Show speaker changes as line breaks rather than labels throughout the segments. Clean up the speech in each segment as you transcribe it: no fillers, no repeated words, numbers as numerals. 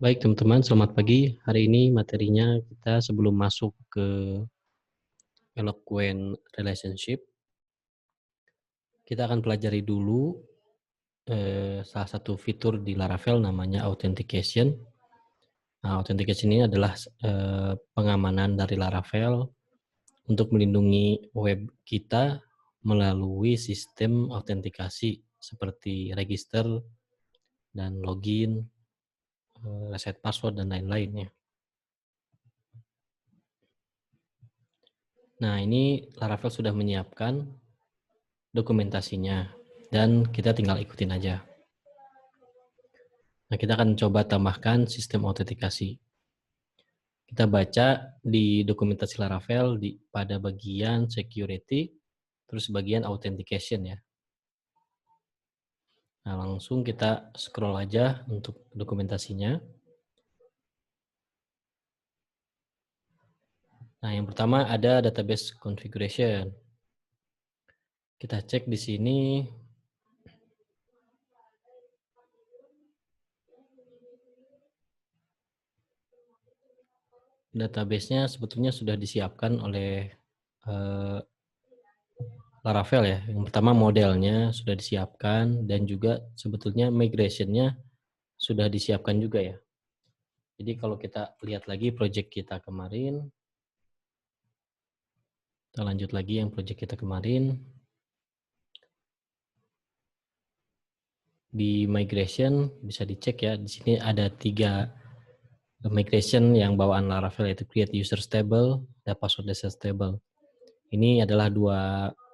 Baik teman-teman, selamat pagi. Hari ini materinya kita sebelum masuk ke eloquent relationship, kita akan pelajari dulu salah satu fitur di Laravel namanya authentication. Nah, authentication ini adalah pengamanan dari Laravel untuk melindungi web kita melalui sistem autentikasi seperti register dan login, reset password dan lain-lainnya. Nah, ini Laravel sudah menyiapkan dokumentasinya dan kita tinggal ikutin aja. Nah, kita akan coba tambahkan sistem autentikasi. Kita baca di dokumentasi Laravel pada bagian security, terus bagian authentication ya. Nah, langsung kita scroll aja untuk dokumentasinya. Nah, yang pertama ada database configuration. Kita cek di sini. Database-nya sebetulnya sudah disiapkan oleh Laravel ya. Yang pertama modelnya sudah disiapkan dan juga sebetulnya migration-nya sudah disiapkan juga ya. Jadi kalau kita lihat lagi project kita kemarin, kita lanjut lagi yang project kita kemarin. Di migration bisa dicek ya, di sini ada 3 migration yang bawaan Laravel, yaitu create user stable dan password reset stable. Ini adalah 2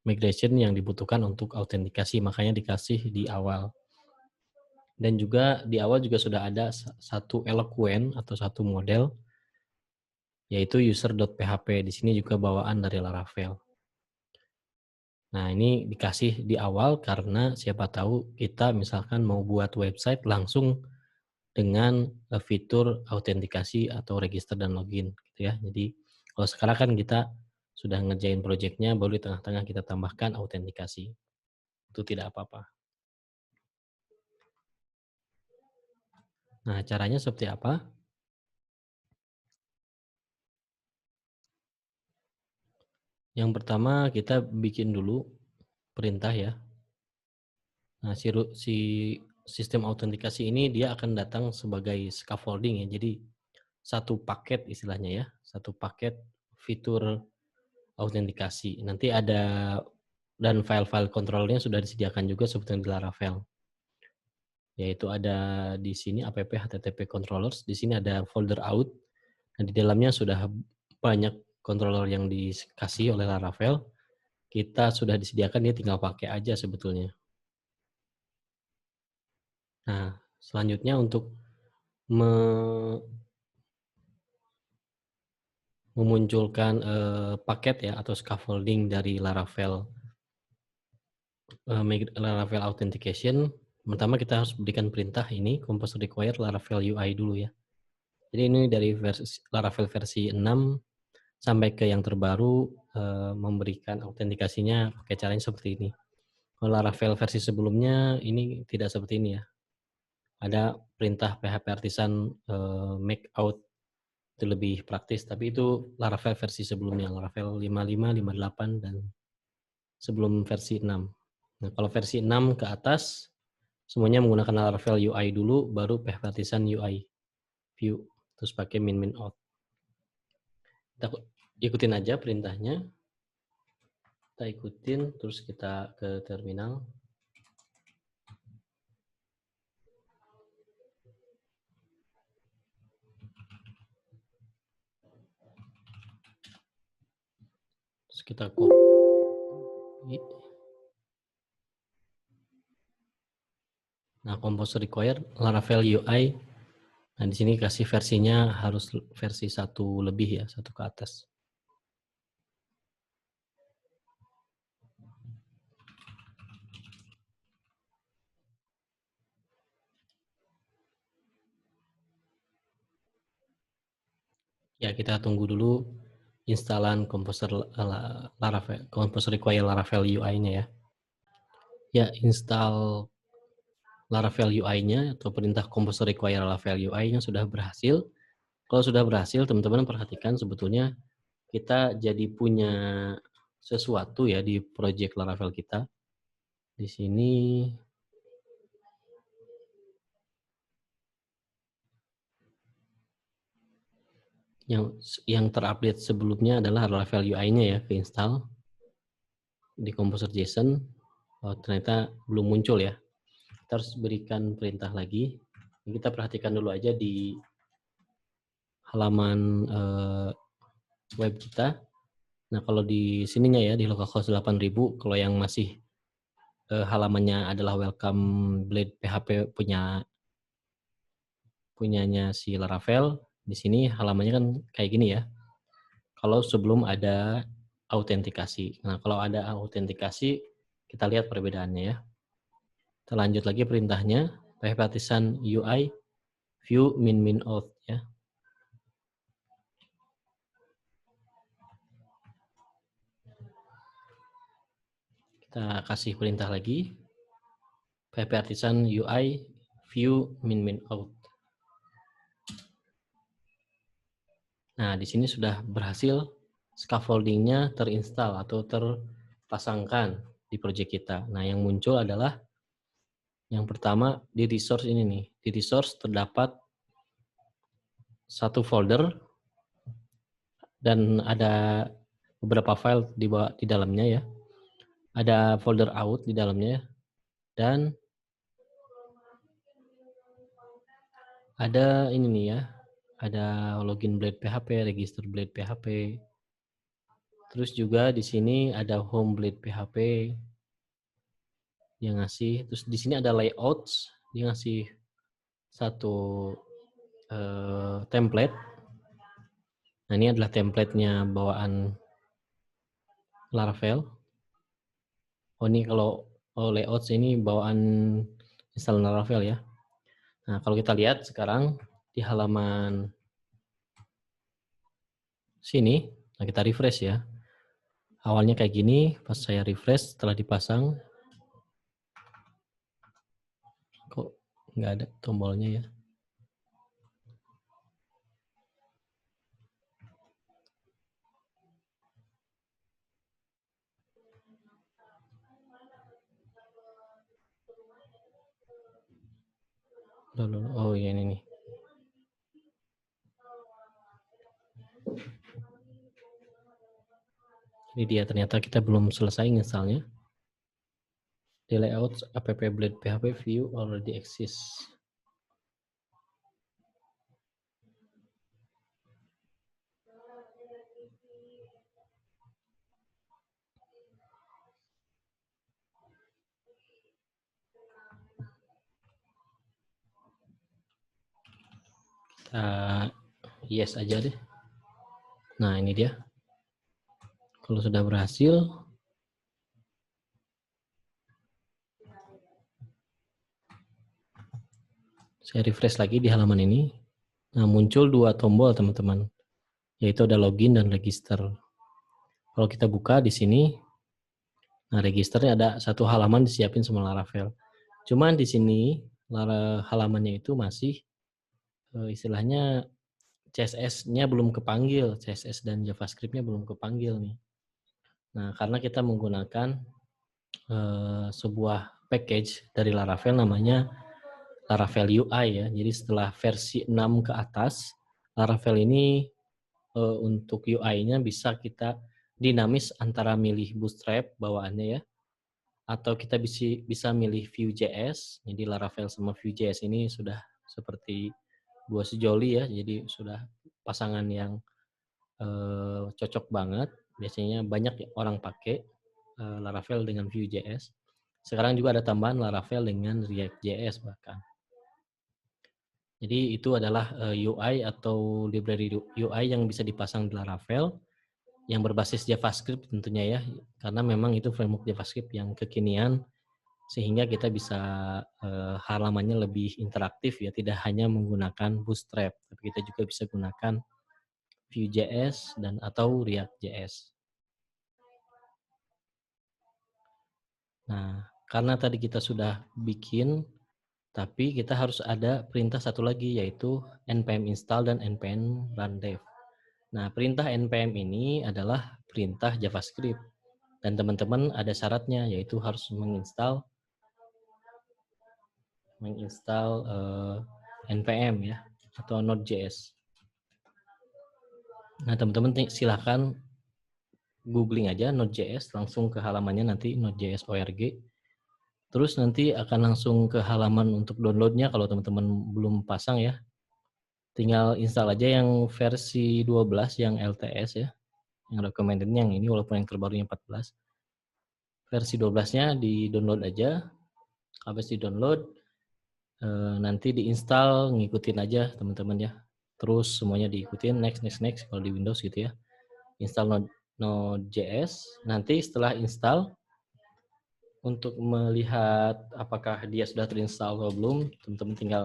migration yang dibutuhkan untuk autentikasi, makanya dikasih di awal. Dan juga di awal juga sudah ada satu eloquent atau satu model, yaitu user.php. Di sini juga bawaan dari Laravel. Nah, ini dikasih di awal karena siapa tahu kita misalkan mau buat website langsung dengan fitur autentikasi atau register dan login gitu ya. Jadi kalau sekarang kan kita sudah ngerjain project-nya, baru di tengah-tengah kita tambahkan autentikasi. Itu tidak apa-apa. Nah, caranya seperti apa? Yang pertama kita bikin dulu perintah ya. Nah, si sistem autentikasi ini dia akan datang sebagai scaffolding ya. Jadi satu paket istilahnya ya, satu paket fitur autentikasi. Nanti ada dan file-file kontrolnya sudah disediakan juga seperti di Laravel. Yaitu ada di sini app http controllers, di sini ada folder out, dan di dalamnya sudah banyak controller yang dikasih oleh Laravel. Kita sudah disediakan, dia tinggal pakai aja sebetulnya. Nah, selanjutnya untuk memunculkan paket ya atau scaffolding dari Laravel Laravel Authentication, pertama kita harus berikan perintah ini compose require Laravel UI dulu ya. Jadi ini dari Laravel versi 6 sampai ke yang terbaru memberikan autentikasinya pakai caranya seperti ini. Kalau Laravel versi sebelumnya ini tidak seperti ini ya. Ada perintah PHP artisan make out, itu lebih praktis, tapi itu Laravel versi sebelumnya, Laravel 55, 58 dan sebelum versi 6. Nah, kalau versi 6 ke atas semuanya menggunakan Laravel UI dulu, baru PHP artisan UI view, terus pakai min out. Kita ikutin aja perintahnya. Kita ikutin, terus kita ke terminal. Terus kita copy. Nah, compose require Laravel UI. Nah, di sini kasih versinya harus versi 1 lebih ya, 1 ke atas. Ya, kita tunggu dulu instalan Laravel, compose require Laravel UI-nya ya. Ya, install Laravel UI-nya atau perintah composer require Laravel UI-nya sudah berhasil. Kalau sudah berhasil, teman-teman perhatikan sebetulnya kita jadi punya sesuatu ya di project Laravel kita. Di sini yang terupdate sebelumnya adalah Laravel UI-nya ya, keinstall di Composer JSON. Oh, ternyata belum muncul ya. Kita harus berikan perintah lagi. Kita perhatikan dulu aja di halaman web kita. Nah, kalau di sininya ya, di localhost 8000, kalau yang masih halamannya adalah welcome blade PHP punyanya si Laravel, di sini halamannya kan kayak gini ya. Kalau sebelum ada autentikasi. Nah, kalau ada autentikasi, kita lihat perbedaannya ya. Kita lanjut lagi perintahnya, partition UI view min out ya. Kita kasih perintah lagi, partition UI view min out. Nah, di sini sudah berhasil scaffolding-nya terinstall atau terpasangkan di project kita. Nah, yang muncul adalah yang pertama di resource ini nih. Di resource terdapat satu folder dan ada beberapa file di dalamnya ya. Ada folder out di dalamnya dan ada ini nih ya. Ada login blade PHP, register blade PHP. Terus juga di sini ada home blade PHP yang ngasih. Terus di sini ada layouts, dia ngasih satu template. Nah, ini adalah templatenya bawaan Laravel. Oh, ini kalau layouts ini bawaan install Laravel ya. Nah, kalau kita lihat sekarang di halaman sini, nah kita refresh ya. Awalnya kayak gini, pas saya refresh setelah dipasang, kok nggak ada tombolnya ya. Oh ya ini nih. Ini dia, ternyata kita belum selesai installnya. The layouts app blade PHP view already exists. Kita yes aja deh. Nah, ini dia. Kalau sudah berhasil, saya refresh lagi di halaman ini. Nah, muncul dua tombol, teman-teman. Yaitu ada login dan register. Kalau kita buka di sini, nah registernya ada satu halaman disiapin sama Laravel. Cuman di sini halamannya itu masih istilahnya CSS-nya belum kepanggil, CSS dan JavaScript-nya belum kepanggil nih. Nah, karena kita menggunakan sebuah package dari Laravel namanya Laravel UI ya. Jadi setelah versi 6 ke atas, Laravel ini untuk UI-nya bisa kita dinamis antara milih Bootstrap bawaannya ya, atau kita bisa milih Vue.js. Jadi Laravel sama Vue.js ini sudah seperti dua sejoli ya, jadi sudah pasangan yang cocok banget. Biasanya banyak orang pakai Laravel dengan Vue.js. Sekarang juga ada tambahan Laravel dengan React.js bahkan. Jadi itu adalah UI atau library UI yang bisa dipasang di Laravel yang berbasis JavaScript tentunya ya, karena memang itu framework JavaScript yang kekinian sehingga kita bisa halamannya lebih interaktif ya, tidak hanya menggunakan Bootstrap, tapi kita juga bisa gunakan Vue.js dan atau React.js. Nah, karena tadi kita sudah bikin Tapi kita harus ada perintah satu lagi, yaitu npm install dan npm run dev. Nah, perintah npm ini adalah perintah JavaScript. Dan teman-teman ada syaratnya, yaitu harus menginstal npm ya, atau Node.js. Nah, teman-teman silahkan googling aja Node.js, langsung ke halamannya nanti Node.js org. Terus nanti akan langsung ke halaman untuk downloadnya kalau teman-teman belum pasang ya. Tinggal install aja yang versi 12 yang LTS ya. Yang recommended-nya yang ini walaupun yang terbarunya 14. Versi 12-nya di-download aja. Habis di-download nanti diinstal, ngikutin aja teman-teman ya. Terus semuanya diikutin, next kalau di Windows gitu ya. Install Node.js. Nanti setelah install, untuk melihat apakah dia sudah terinstall atau belum, teman-teman tinggal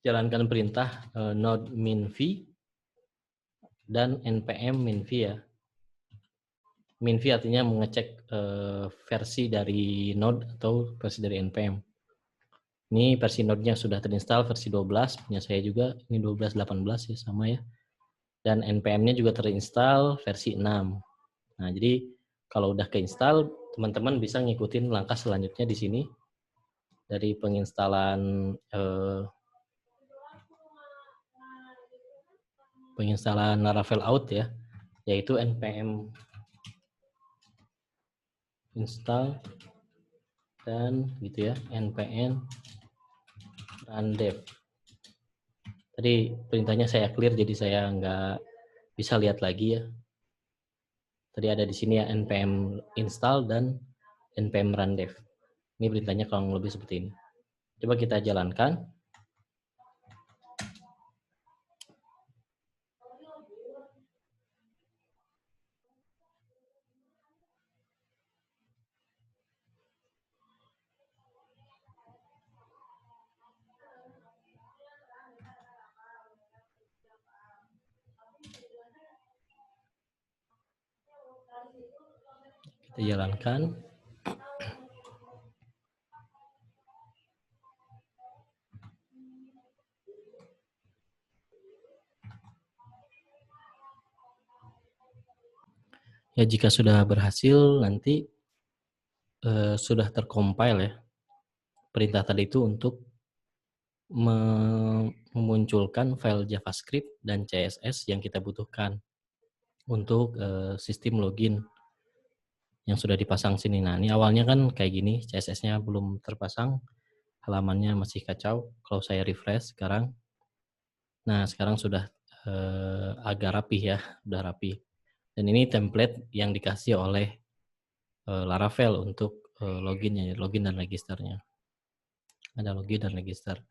jalankan perintah node minv dan npm minv ya. Minv artinya mengecek versi dari node atau versi dari npm. Ini versi node-nya sudah terinstall versi 12, punya saya juga, ini 12.18 ya sama ya. Dan npm-nya juga terinstall versi 6. Nah, jadi kalau udah keinstall, teman-teman bisa ngikutin langkah selanjutnya di sini. Dari penginstalan Laravel out ya, yaitu npm install dan gitu ya, npm run dev. Tadi perintahnya saya clear, jadi saya nggak bisa lihat lagi ya. Tadi ada di sini ya, npm install dan npm run dev. Ini perintahnya kurang lebih seperti ini. Coba kita jalankan. Kita jalankan. Ya, jika sudah berhasil, nanti sudah tercompile ya perintah tadi itu untuk memunculkan file JavaScript dan CSS yang kita butuhkan untuk sistem login yang sudah dipasang sini. Nah, ini awalnya kan kayak gini, CSS-nya belum terpasang, halamannya masih kacau. Kalau saya refresh sekarang, nah sekarang sudah agak rapi ya, sudah rapi. Dan ini template yang dikasih oleh Laravel untuk login dan registernya. Ada login dan register.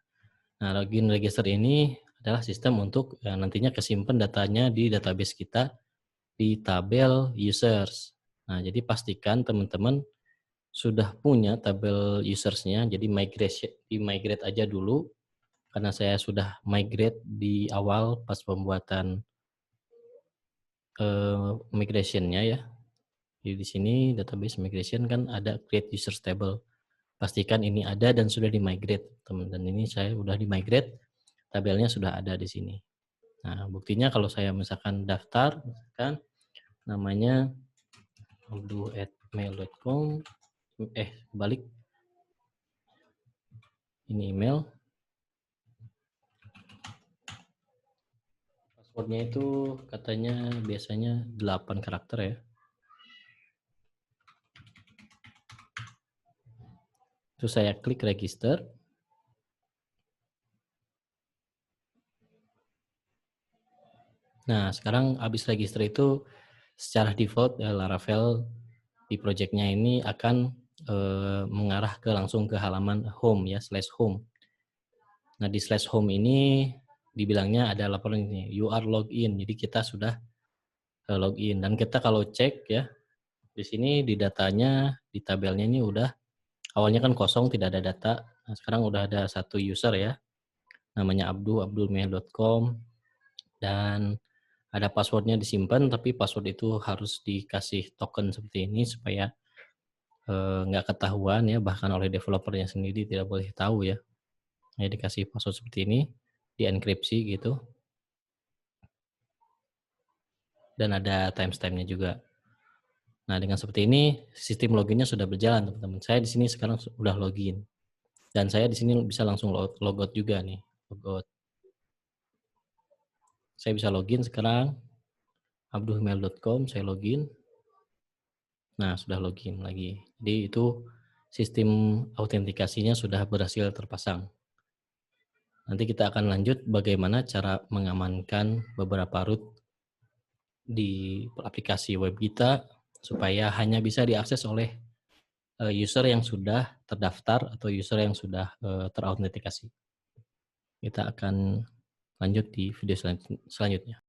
Nah, login register ini adalah sistem untuk nantinya kesimpan datanya di database kita di tabel users. Nah, jadi pastikan teman-teman sudah punya tabel usersnya, jadi migrate aja dulu, karena saya sudah migrate di awal pas pembuatan migrationnya ya. Jadi di sini database migration kan ada create users table. Pastikan ini ada dan sudah di-migrate, teman. Dan ini saya sudah di-migrate, tabelnya sudah ada di sini. Nah, buktinya kalau saya misalkan daftar, misalkan namanya abdu@mail.com, balik, ini email, passwordnya itu katanya biasanya 8 karakter ya. Terus saya klik register. Nah, sekarang habis register itu secara default Laravel di projectnya ini akan mengarah langsung ke halaman home ya, /home. Nah, di /home ini dibilangnya ada laporan ini, you are login. Jadi kita sudah login. Dan kita kalau cek ya, di sini di datanya, di tabelnya ini udah, awalnya kan kosong, tidak ada data. Nah, sekarang udah ada satu user ya, namanya abdul@mail.com, dan ada passwordnya disimpan, tapi password itu harus dikasih token seperti ini supaya nggak ketahuan ya, bahkan oleh developernya sendiri tidak boleh tahu ya. Hanya dikasih password seperti ini, dienkripsi gitu, dan ada timestamp-nya juga. Nah, dengan seperti ini sistem loginnya sudah berjalan, teman-teman. Saya di sini sekarang sudah login dan saya di sini bisa langsung logout juga nih, logout. Saya bisa login sekarang, abduhmail.com, saya login. Nah, sudah login lagi. Jadi itu sistem autentikasinya sudah berhasil terpasang. Nanti kita akan lanjut bagaimana cara mengamankan beberapa root di aplikasi web kita supaya hanya bisa diakses oleh user yang sudah terdaftar atau user yang sudah terautentikasi. Kita akan lanjut di video selanjutnya.